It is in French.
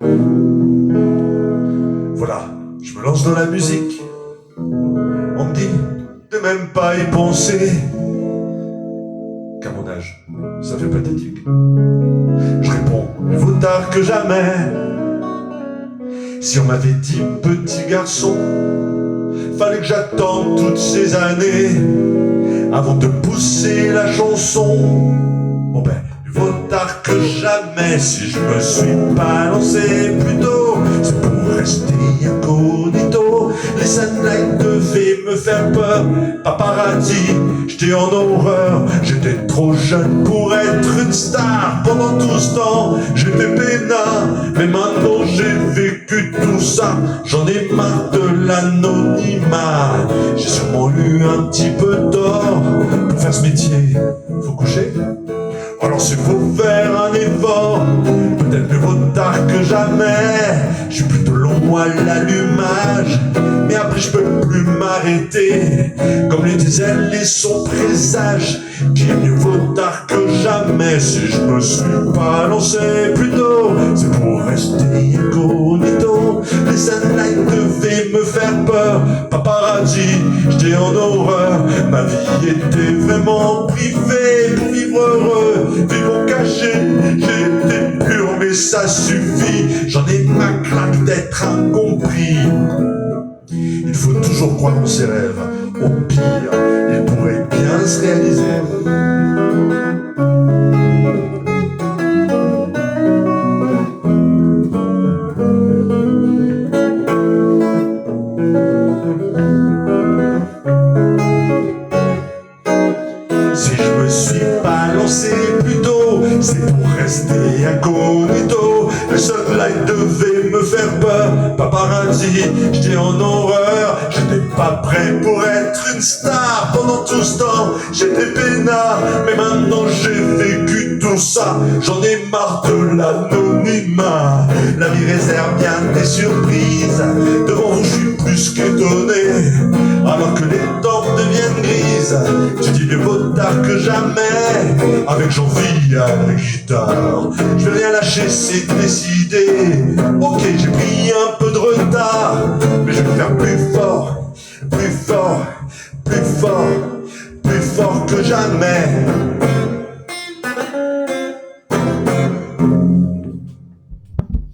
Voilà, je me lance dans la musique. On me dit de même pas y penser. Qu'à mon âge, ça fait pathétique. Je réponds, mieux vaut tard que jamais. Si on m'avait dit petit garçon, fallait que j'attende toutes ces années avant de pousser la chanson. Bon ben, mieux vaut tard que jamais. Si je me suis pas lancé plus tôt, c'est pour rester incognito. Les sunlights devaient me faire peur. Paparazzi, j'étais en horreur. J'étais trop jeune pour être une star. Pendant tout ce temps, j'étais peinard. Mais maintenant j'ai vécu tout ça. J'en ai marre de l'anonymat. J'ai sûrement eu un petit peu tort. Pour faire ce métier, faut coucher. Alors s'il faut faire un effort, peut-être mieux vaut tard que jamais. Je suis plutôt long à l'allumage, mais après je peux plus m'arrêter. Comme le disaient son présage, qu'il mieux vaut tard que jamais. Si je me suis pas lancé plus tôt, c'est pour rester incognito. Les sunlights devaient me faire peur. Paparazzi, j'étais en horreur. Ma vie était vraiment privée. Pour vivre heureux, vivons cachés, j'étais pur mais ça suffit. J'en ai ma claque d'être incompris. Il faut toujours croire en ses rêves. Au pire, ils pourraient bien se réaliser. Si je me suis pas lancé plus tôt, c'est pour rester incognito. Le sunlight devait me faire peur. Paparazzi, j'étais en horreur. J'étais pas prêt pour être une star. Pendant tout ce temps, j'étais peinard. Mais maintenant j'ai vécu tout ça. J'en ai marre de l'anonymat. La vie réserve bien des surprises. Devant vous, je suis plus qu'étonné. Alors que les temps deviennent grises, tu dis mieux vaut tard que jamais. Avec Jean-Vie à la guitare, je vais rien lâcher, c'est décidé. Ok, j'ai pris un peu de retard, mais je vais faire plus fort, plus fort, plus fort, plus fort que jamais.